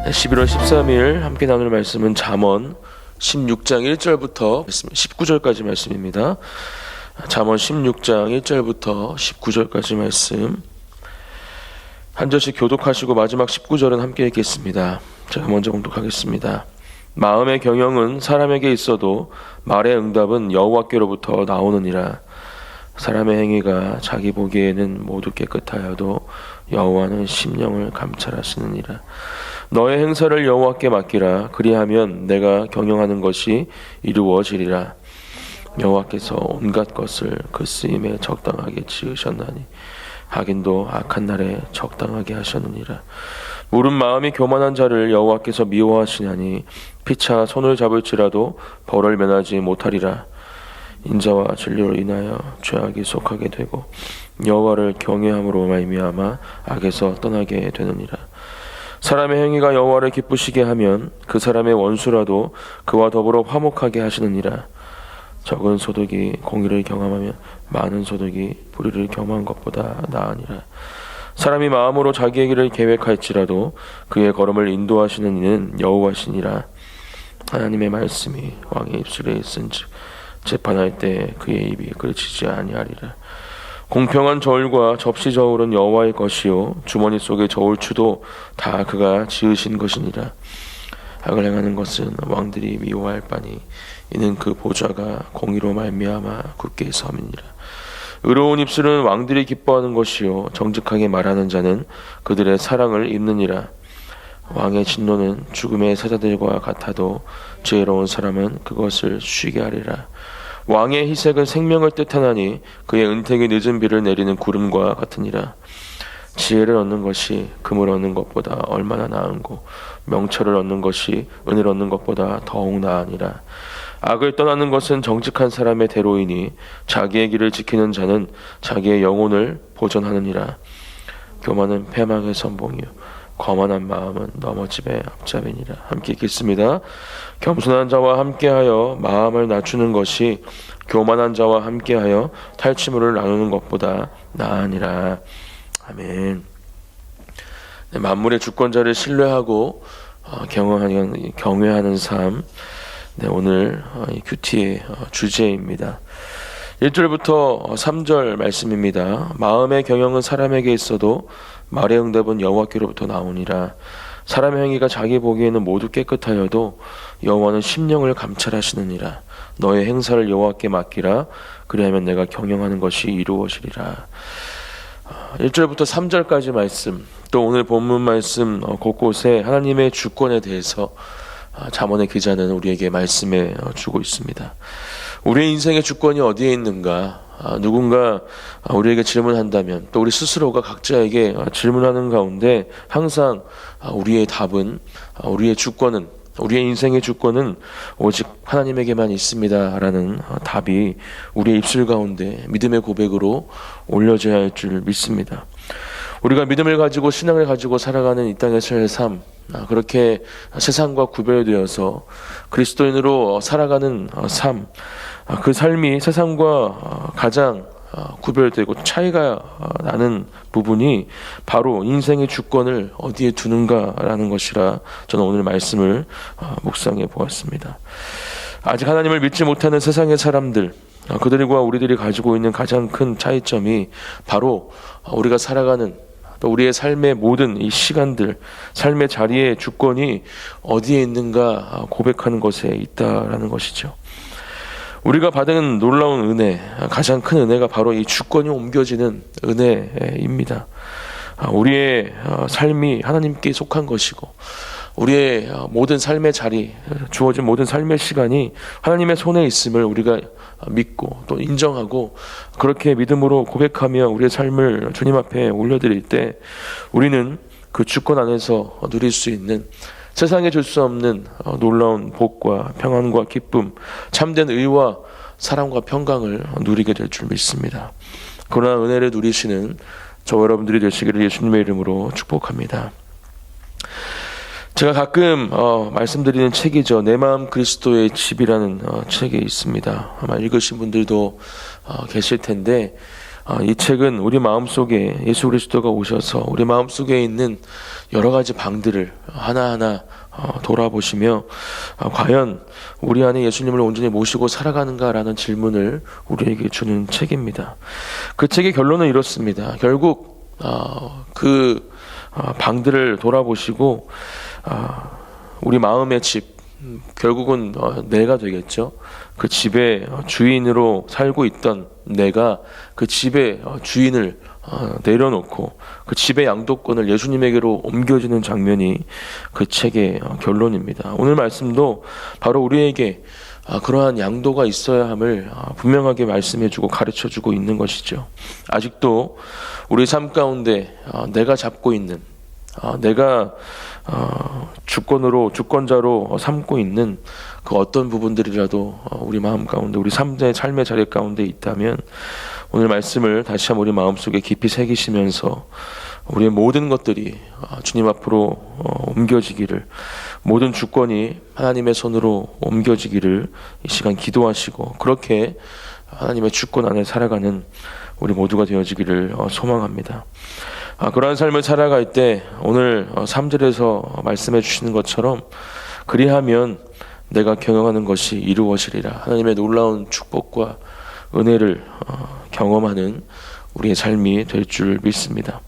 11월 13일 함께 나눌 말씀은 잠언 16장 1절부터 19절까지 말씀입니다. 잠언 16장 1절부터 19절까지 말씀 한 절씩 교독하시고 마지막 19절은 함께 읽겠습니다. 제가 먼저 공독하겠습니다. 마음의 경영은 사람에게 있어도 말의 응답은 여호와께로부터 나오느니라. 사람의 행위가 자기 보기에는 모두 깨끗하여도 여호와는 심령을 감찰하시느니라. 너의 행사를 여호와께 맡기라. 그리하면 내가 경영하는 것이 이루어지리라. 여호와께서 온갖 것을 그 쓰임에 적당하게 지으셨나니 하긴도 악한 날에 적당하게 하셨느니라. 무른 마음이 교만한 자를 여호와께서 미워하시냐니 피차 손을 잡을지라도 벌을 면하지 못하리라. 인자와 진리로 인하여 죄악이 속하게 되고 여호와를 경외함으로 말미암아 악에서 떠나게 되느니라. 사람의 행위가 여호와를 기쁘시게 하면 그 사람의 원수라도 그와 더불어 화목하게 하시느니라. 적은 소득이 공의를 경험하면 많은 소득이 불의를 경험한 것보다 나으니라. 사람이 마음으로 자기의 길을 계획할지라도 그의 걸음을 인도하시는 이는 여호와시니라. 하나님의 말씀이 왕의 입술에 있은즉 재판할 때 그의 입이 그르치지 아니하리라. 공평한 저울과 접시 저울은 여호와의 것이요 주머니 속의 저울추도 다 그가 지으신 것이니라. 악을 행하는 것은 왕들이 미워할 바니 이는 그 보좌가 공의로 말미암아 굳게 섬이니라. 의로운 입술은 왕들이 기뻐하는 것이요 정직하게 말하는 자는 그들의 사랑을 입느니라. 왕의 진노는 죽음의 사자들과 같아도 지혜로운 사람은 그것을 쉬게 하리라. 왕의 희색은 생명을 뜻하나니 그의 은택이 늦은 비를 내리는 구름과 같으니라. 지혜를 얻는 것이 금을 얻는 것보다 얼마나 나은고 명철을 얻는 것이 은을 얻는 것보다 더욱 나으니라. 악을 떠나는 것은 정직한 사람의 대로이니 자기의 길을 지키는 자는 자기의 영혼을 보존하느니라. 교만은 패망의 선봉이요 거만한 마음은 넘어짐의 앞잡이니라. 함께 읽겠습니다. 겸손한 자와 함께하여 마음을 낮추는 것이 교만한 자와 함께하여 탈취물을 나누는 것보다 나으니라. 아멘. 네, 만물의 주권자를 신뢰하고 경외하는 삶. 네, 오늘 이 큐티의 주제입니다. 1절부터 3절 말씀입니다. 마음의 경영은 사람에게 있어도 말의 응답은 여호와께로부터 나오니라. 사람의 행위가 자기 보기에는 모두 깨끗하여도 여호와는 심령을 감찰하시느니라. 너의 행사를 여호와께 맡기라. 그리하면 내가 경영하는 것이 이루어지리라. 1절부터 3절까지 말씀, 또 오늘 본문 말씀 곳곳에 하나님의 주권에 대해서 잠언의 기자는 우리에게 말씀해 주고 있습니다. 우리의 인생의 주권이 어디에 있는가? 누군가 우리에게 질문한다면 또 우리 스스로가 각자에게 질문하는 가운데 항상 우리의 답은 우리의 주권은 우리의 인생의 주권은 오직 하나님에게만 있습니다라는 답이 우리의 입술 가운데 믿음의 고백으로 올려져야 할 줄 믿습니다. 우리가 믿음을 가지고 신앙을 가지고 살아가는 이 땅에서의 삶, 그렇게 세상과 구별되어서 그리스도인으로 살아가는 삶, 그 삶이 세상과 가장 구별되고 차이가 나는 부분이 바로 인생의 주권을 어디에 두는가라는 것이라 저는 오늘 말씀을 묵상해 보았습니다. 아직 하나님을 믿지 못하는 세상의 사람들, 그들과 우리들이 가지고 있는 가장 큰 차이점이 바로 우리가 살아가는 또 우리의 삶의 모든 이 시간들, 삶의 자리의 주권이 어디에 있는가 고백하는 것에 있다라는 것이죠. 우리가 받은 놀라운 은혜, 가장 큰 은혜가 바로 이 주권이 옮겨지는 은혜입니다. 우리의 삶이 하나님께 속한 것이고 우리의 모든 삶의 자리, 주어진 모든 삶의 시간이 하나님의 손에 있음을 우리가 믿고 또 인정하고 그렇게 믿음으로 고백하며 우리의 삶을 주님 앞에 올려드릴 때 우리는 그 주권 안에서 누릴 수 있는 세상에 줄 수 없는 놀라운 복과 평안과 기쁨, 참된 의와 사랑과 평강을 누리게 될 줄 믿습니다. 그러나 은혜를 누리시는 저와 여러분들이 되시기를 예수님의 이름으로 축복합니다. 제가 가끔 말씀드리는 책이죠. 내 마음 그리스도의 집이라는 책이 있습니다. 아마 읽으신 분들도 계실 텐데 이 책은 우리 마음속에 예수 그리스도가 오셔서 우리 마음속에 있는 여러 가지 방들을 하나하나 돌아보시며 과연 우리 안에 예수님을 온전히 모시고 살아가는가라는 질문을 우리에게 주는 책입니다. 그 책의 결론은 이렇습니다. 결국 그 방들을 돌아보시고 우리 마음의 집, 결국은 내가 되겠죠. 그 집의 주인으로 살고 있던 내가 그 집의 주인을 내려놓고 그 집의 양도권을 예수님에게로 옮겨지는 장면이 그 책의 결론입니다. 오늘 말씀도 바로 우리에게 그러한 양도가 있어야 함을 분명하게 말씀해주고 가르쳐주고 있는 것이죠. 아직도 우리 삶 가운데 내가 잡고 있는 내가 주권자로 삼고 있는 그 어떤 부분들이라도 우리 마음 가운데 우리 삶의 자리 가운데 있다면 오늘 말씀을 다시 한번 우리 마음속에 깊이 새기시면서 우리의 모든 것들이 주님 앞으로 옮겨지기를, 모든 주권이 하나님의 손으로 옮겨지기를 이 시간 기도하시고 그렇게 하나님의 주권 안에 살아가는 우리 모두가 되어지기를 소망합니다. 그러한 삶을 살아갈 때 오늘 3절에서 말씀해 주시는 것처럼 그리하면 내가 경영하는 것이 이루어지리라. 하나님의 놀라운 축복과 은혜를 경험하는 우리의 삶이 될 줄 믿습니다.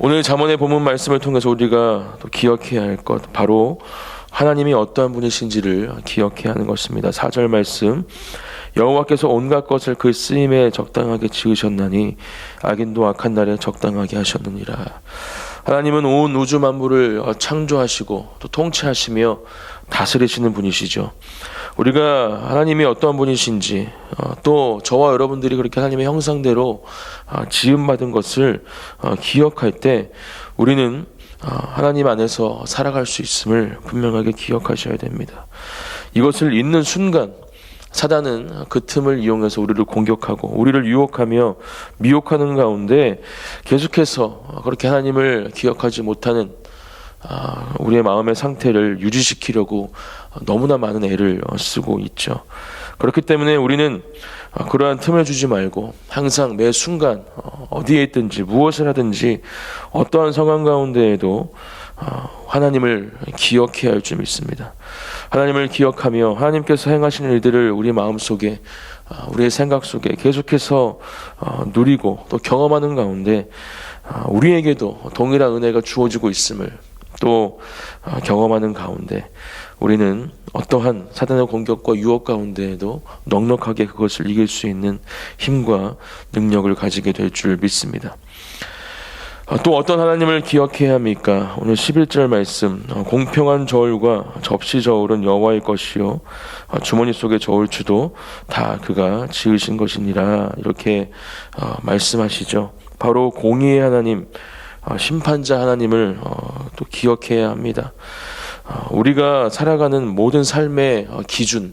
오늘 잠언의 본문 말씀을 통해서 우리가 또 기억해야 할 것, 바로 하나님이 어떠한 분이신지를 기억해야 하는 것입니다. 4절 말씀, 여호와께서 온갖 것을 그 쓰임에 적당하게 지으셨나니 악인도 악한 날에 적당하게 하셨느니라. 하나님은 온 우주 만물을 창조하시고 또 통치하시며 다스리시는 분이시죠. 우리가 하나님이 어떠한 분이신지, 또 저와 여러분들이 그렇게 하나님의 형상대로 지음받은 것을 기억할 때 우리는 하나님 안에서 살아갈 수 있음을 분명하게 기억하셔야 됩니다. 이것을 잊는 순간 사단은 그 틈을 이용해서 우리를 공격하고 우리를 유혹하며 미혹하는 가운데 계속해서 그렇게 하나님을 기억하지 못하는 우리의 마음의 상태를 유지시키려고 너무나 많은 애를 쓰고 있죠. 그렇기 때문에 우리는 그러한 틈을 주지 말고 항상 매 순간 어디에 있든지 무엇을 하든지 어떠한 상황 가운데에도 하나님을 기억해야 할 줄 믿습니다. 하나님을 기억하며 하나님께서 행하시는 일들을 우리 마음속에, 우리의 생각 속에 계속해서 누리고 또 경험하는 가운데 우리에게도 동일한 은혜가 주어지고 있음을 또 경험하는 가운데 우리는 어떠한 사단의 공격과 유혹 가운데에도 넉넉하게 그것을 이길 수 있는 힘과 능력을 가지게 될 줄 믿습니다. 또 어떤 하나님을 기억해야 합니까? 오늘 11절 말씀, 공평한 저울과 접시 저울은 여호와의 것이요 주머니 속의 저울추도 다 그가 지으신 것이니라. 이렇게 말씀하시죠. 바로 공의의 하나님, 심판자 하나님을 또 기억해야 합니다. 우리가 살아가는 모든 삶의 기준,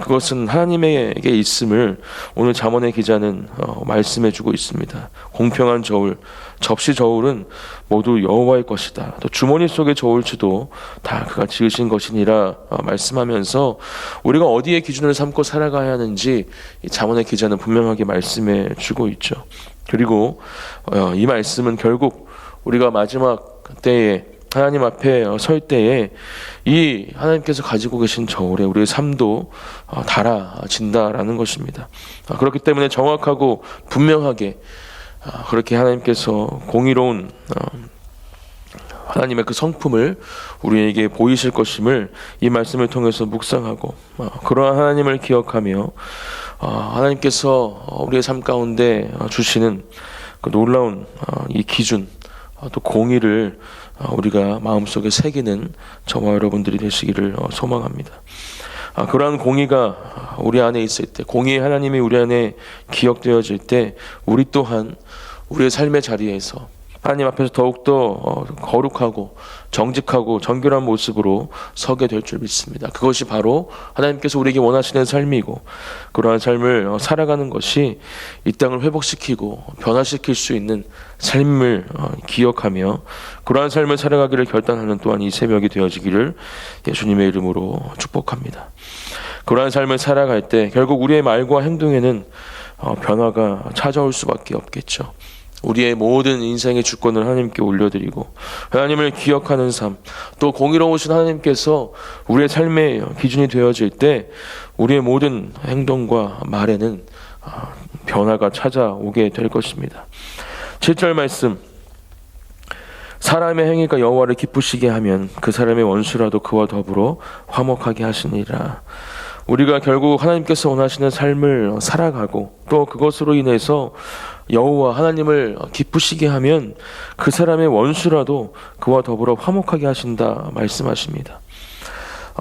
그것은 하나님에게 있음을 오늘 잠언의 기자는 말씀해주고 있습니다. 공평한 저울, 접시 저울은 모두 여호와의 것이다. 또 주머니 속의 저울추도 다 그가 지으신 것이니라 말씀하면서 우리가 어디에 기준을 삼고 살아가야 하는지 이 잠언의 기자는 분명하게 말씀해주고 있죠. 그리고 이 말씀은 결국 우리가 마지막 때에 하나님 앞에 설 때에 이 하나님께서 가지고 계신 저울에 우리의 삶도 달아진다라는 것입니다. 그렇기 때문에 정확하고 분명하게 그렇게 하나님께서 공의로운 하나님의 그 성품을 우리에게 보이실 것임을 이 말씀을 통해서 묵상하고 그러한 하나님을 기억하며 하나님께서 우리의 삶 가운데 주시는 그 놀라운 이 기준, 또 공의를 우리가 마음속에 새기는 저와 여러분들이 되시기를 소망합니다. 그러한 공의가 우리 안에 있을 때, 공의의 하나님이 우리 안에 기억되어질 때 우리 또한 우리의 삶의 자리에서 하나님 앞에서 더욱더 거룩하고 정직하고 정결한 모습으로 서게 될 줄 믿습니다. 그것이 바로 하나님께서 우리에게 원하시는 삶이고 그러한 삶을 살아가는 것이 이 땅을 회복시키고 변화시킬 수 있는 삶을 기억하며 그러한 삶을 살아가기를 결단하는 또한 이 새벽이 되어지기를 예수님의 이름으로 축복합니다. 그러한 삶을 살아갈 때 결국 우리의 말과 행동에는 변화가 찾아올 수밖에 없겠죠. 우리의 모든 인생의 주권을 하나님께 올려드리고 하나님을 기억하는 삶, 또 공의로우신 하나님께서 우리의 삶의 기준이 되어질 때 우리의 모든 행동과 말에는 변화가 찾아오게 될 것입니다. 7절 말씀, 사람의 행위가 여호와를 기쁘시게 하면 그 사람의 원수라도 그와 더불어 화목하게 하시니라. 우리가 결국 하나님께서 원하시는 삶을 살아가고 또 그것으로 인해서 여호와 하나님을 기쁘시게 하면 그 사람의 원수라도 그와 더불어 화목하게 하신다 말씀하십니다.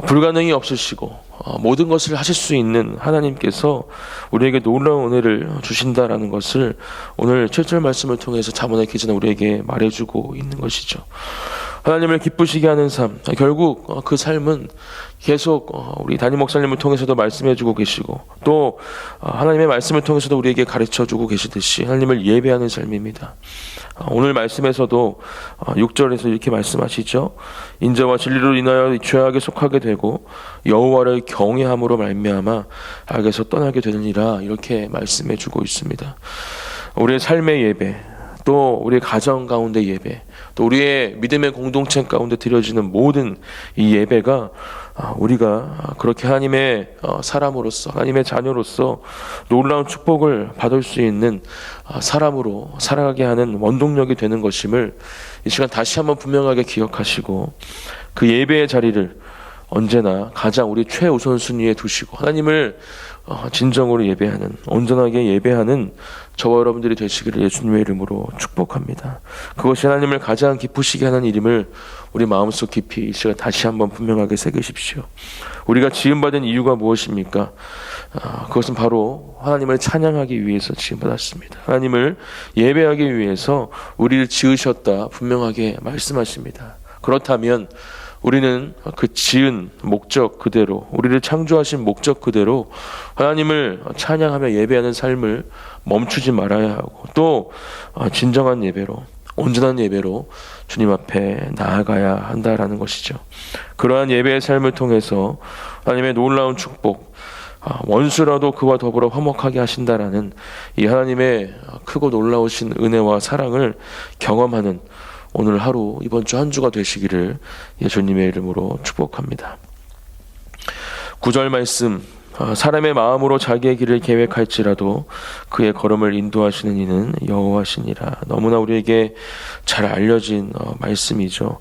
불가능이 없으시고 모든 것을 하실 수 있는 하나님께서 우리에게 놀라운 은혜를 주신다라는 것을 오늘 7절 말씀을 통해서 잠언의 기자는 우리에게 말해주고 있는 것이죠. 하나님을 기쁘시게 하는 삶, 결국 그 삶은 계속 우리 담임 목사님을 통해서도 말씀해주고 계시고 또 하나님의 말씀을 통해서도 우리에게 가르쳐주고 계시듯이 하나님을 예배하는 삶입니다. 오늘 말씀에서도 6절에서 이렇게 말씀하시죠. 인자와 진리로 인하여 죄악에 속하게 되고 여호와를 경외함으로 말미암아 악에서 떠나게 되느니라, 이렇게 말씀해주고 있습니다. 우리의 삶의 예배, 또 우리의 가정 가운데 예배, 또 우리의 믿음의 공동체 가운데 드려지는 모든 이 예배가 우리가 그렇게 하나님의 사람으로서, 하나님의 자녀로서 놀라운 축복을 받을 수 있는 사람으로 살아가게 하는 원동력이 되는 것임을 이 시간 다시 한번 분명하게 기억하시고 그 예배의 자리를 언제나 가장 우리 최우선순위에 두시고 하나님을 진정으로 예배하는, 온전하게 예배하는 저와 여러분들이 되시기를 예수님의 이름으로 축복합니다. 그것이 하나님을 가장 기쁘시게 하는 일임을 우리 마음속 깊이 이 시간 다시 한번 분명하게 새기십시오. 우리가 지음받은 이유가 무엇입니까? 그것은 바로 하나님을 찬양하기 위해서 지음받았습니다. 하나님을 예배하기 위해서 우리를 지으셨다 분명하게 말씀하십니다. 그렇다면 우리는 그 지은 목적 그대로, 우리를 창조하신 목적 그대로 하나님을 찬양하며 예배하는 삶을 멈추지 말아야 하고 또 진정한 예배로, 온전한 예배로 주님 앞에 나아가야 한다라는 것이죠. 그러한 예배의 삶을 통해서 하나님의 놀라운 축복, 원수라도 그와 더불어 화목하게 하신다라는 이 하나님의 크고 놀라우신 은혜와 사랑을 경험하는 오늘 하루, 이번 주 한 주가 되시기를 예수님의 이름으로 축복합니다. 9절 말씀, 사람의 마음으로 자기의 길을 계획할지라도 그의 걸음을 인도하시는 이는 여호와시니라. 너무나 우리에게 잘 알려진 말씀이죠.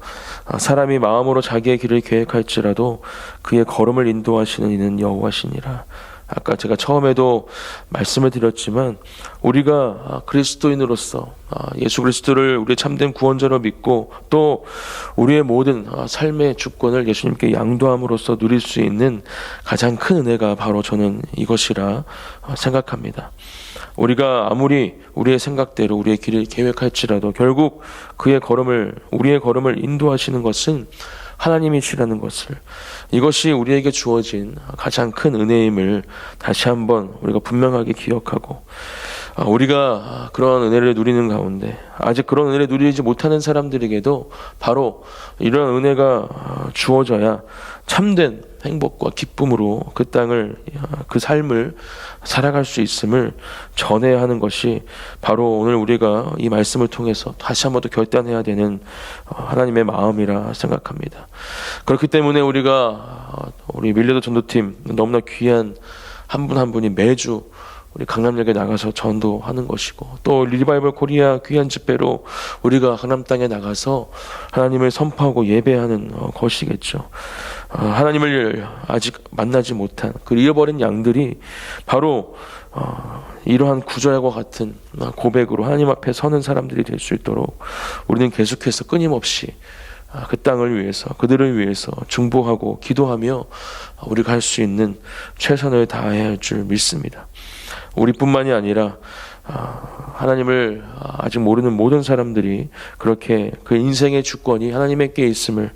사람이 마음으로 자기의 길을 계획할지라도 그의 걸음을 인도하시는 이는 여호와시니라. 아까 제가 처음에도 말씀을 드렸지만 우리가 그리스도인으로서 예수 그리스도를 우리의 참된 구원자로 믿고 또 우리의 모든 삶의 주권을 예수님께 양도함으로써 누릴 수 있는 가장 큰 은혜가 바로 저는 이것이라 생각합니다. 우리가 아무리 우리의 생각대로 우리의 길을 계획할지라도 결국 우리의 걸음을 인도하시는 것은 하나님이시라는 것을, 이것이 우리에게 주어진 가장 큰 은혜임을 다시 한번 우리가 분명하게 기억하고 우리가 그러한 은혜를 누리는 가운데 아직 그런 은혜를 누리지 못하는 사람들에게도 바로 이런 은혜가 주어져야 참된 행복과 기쁨으로 그 땅을, 그 삶을 살아갈 수 있음을 전해야 하는 것이 바로 오늘 우리가 이 말씀을 통해서 다시 한번 더 결단해야 되는 하나님의 마음이라 생각합니다. 그렇기 때문에 우리 밀레도 전도팀 너무나 귀한 한 분 한 분이 매주 우리 강남역에 나가서 전도하는 것이고 또 리바이벌 코리아 귀한 집회로 우리가 강남 땅에 나가서 하나님을 선포하고 예배하는 것이겠죠. 하나님을 아직 만나지 못한 그 잃어버린 양들이 바로 이러한 구절과 같은 고백으로 하나님 앞에 서는 사람들이 될 수 있도록 우리는 계속해서 끊임없이 그 땅을 위해서, 그들을 위해서 중보하고 기도하며 우리가 할 수 있는 최선을 다해야 할 줄 믿습니다. 우리뿐만이 아니라 하나님을 아직 모르는 모든 사람들이 그렇게 그 인생의 주권이 하나님께 있음을,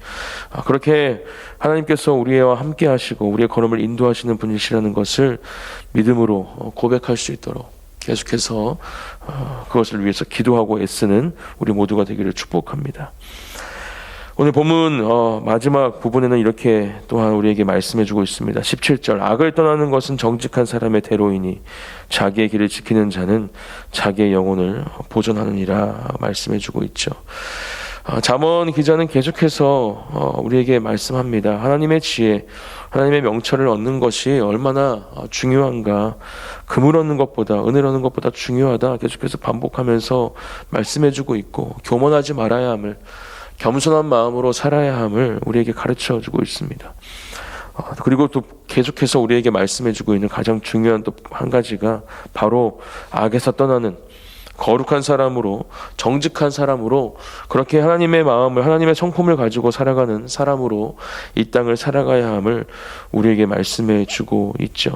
그렇게 하나님께서 우리와 함께 하시고 우리의 걸음을 인도하시는 분이시라는 것을 믿음으로 고백할 수 있도록 계속해서 그것을 위해서 기도하고 애쓰는 우리 모두가 되기를 축복합니다. 오늘 본문 마지막 부분에는 이렇게 또한 우리에게 말씀해주고 있습니다. 17절, 악을 떠나는 것은 정직한 사람의 대로이니 자기의 길을 지키는 자는 자기의 영혼을 보존하느니라 말씀해주고 있죠. 잠언 기자는 계속해서 우리에게 말씀합니다. 하나님의 지혜, 하나님의 명철을 얻는 것이 얼마나 중요한가. 금을 얻는 것보다, 은혜를 얻는 것보다 중요하다. 계속해서 반복하면서 말씀해주고 있고, 교만하지 말아야 함을, 겸손한 마음으로 살아야 함을 우리에게 가르쳐주고 있습니다. 그리고 또 계속해서 우리에게 말씀해주고 있는 가장 중요한 또 한 가지가 바로 악에서 떠나는 거룩한 사람으로, 정직한 사람으로, 그렇게 하나님의 마음을, 하나님의 성품을 가지고 살아가는 사람으로 이 땅을 살아가야 함을 우리에게 말씀해 주고 있죠.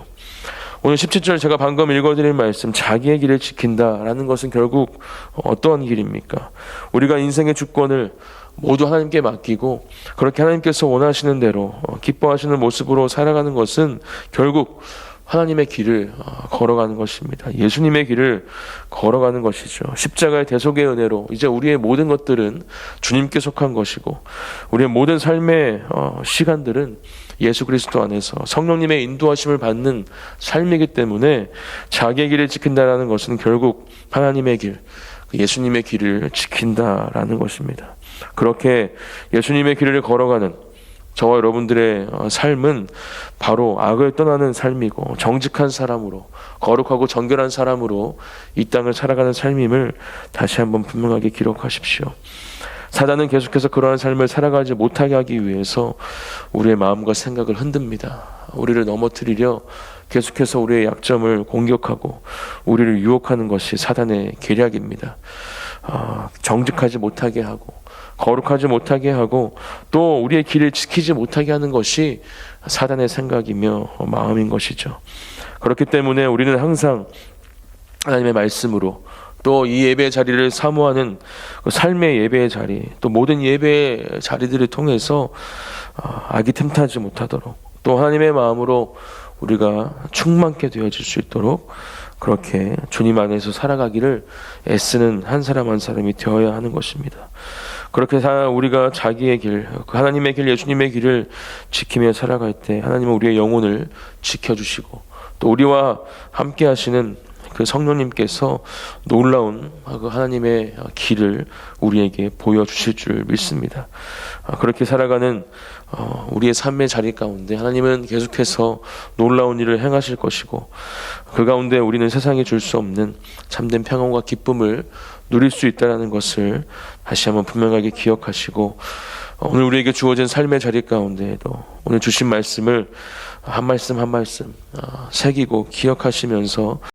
오늘 17절 제가 방금 읽어드린 말씀, 자기의 길을 지킨다라는 것은 결국 어떠한 길입니까? 우리가 인생의 주권을 모두 하나님께 맡기고 그렇게 하나님께서 원하시는 대로 기뻐하시는 모습으로 살아가는 것은 결국 하나님의 길을 걸어가는 것입니다. 예수님의 길을 걸어가는 것이죠. 십자가의 대속의 은혜로 이제 우리의 모든 것들은 주님께 속한 것이고 우리의 모든 삶의 시간들은 예수 그리스도 안에서 성령님의 인도하심을 받는 삶이기 때문에 자기의 길을 지킨다라는 것은 결국 하나님의 길, 예수님의 길을 지킨다라는 것입니다. 그렇게 예수님의 길을 걸어가는 저와 여러분들의 삶은 바로 악을 떠나는 삶이고 정직한 사람으로, 거룩하고 정결한 사람으로 이 땅을 살아가는 삶임을 다시 한번 분명하게 기록하십시오. 사단은 계속해서 그러한 삶을 살아가지 못하게 하기 위해서 우리의 마음과 생각을 흔듭니다. 우리를 넘어뜨리려 계속해서 우리의 약점을 공격하고 우리를 유혹하는 것이 사단의 계략입니다. 정직하지 못하게 하고 거룩하지 못하게 하고 또 우리의 길을 지키지 못하게 하는 것이 사단의 생각이며 마음인 것이죠. 그렇기 때문에 우리는 항상 하나님의 말씀으로 또 이 예배의 자리를 사모하는 그 삶의 예배의 자리, 또 모든 예배의 자리들을 통해서 악이 틈타지 못하도록 또 하나님의 마음으로 우리가 충만케 되어질 수 있도록 그렇게 주님 안에서 살아가기를 애쓰는 한 사람 한 사람이 되어야 하는 것입니다. 그렇게 우리가 자기의 길, 하나님의 길, 예수님의 길을 지키며 살아갈 때 하나님은 우리의 영혼을 지켜주시고 또 우리와 함께 하시는 그 성령님께서 놀라운 그 하나님의 길을 우리에게 보여주실 줄 믿습니다. 그렇게 살아가는 우리의 삶의 자리 가운데 하나님은 계속해서 놀라운 일을 행하실 것이고 그 가운데 우리는 세상에 줄 수 없는 참된 평안과 기쁨을 누릴 수 있다는 것을 다시 한번 분명하게 기억하시고 오늘 우리에게 주어진 삶의 자리 가운데에도 오늘 주신 말씀을 한 말씀 한 말씀 새기고 기억하시면서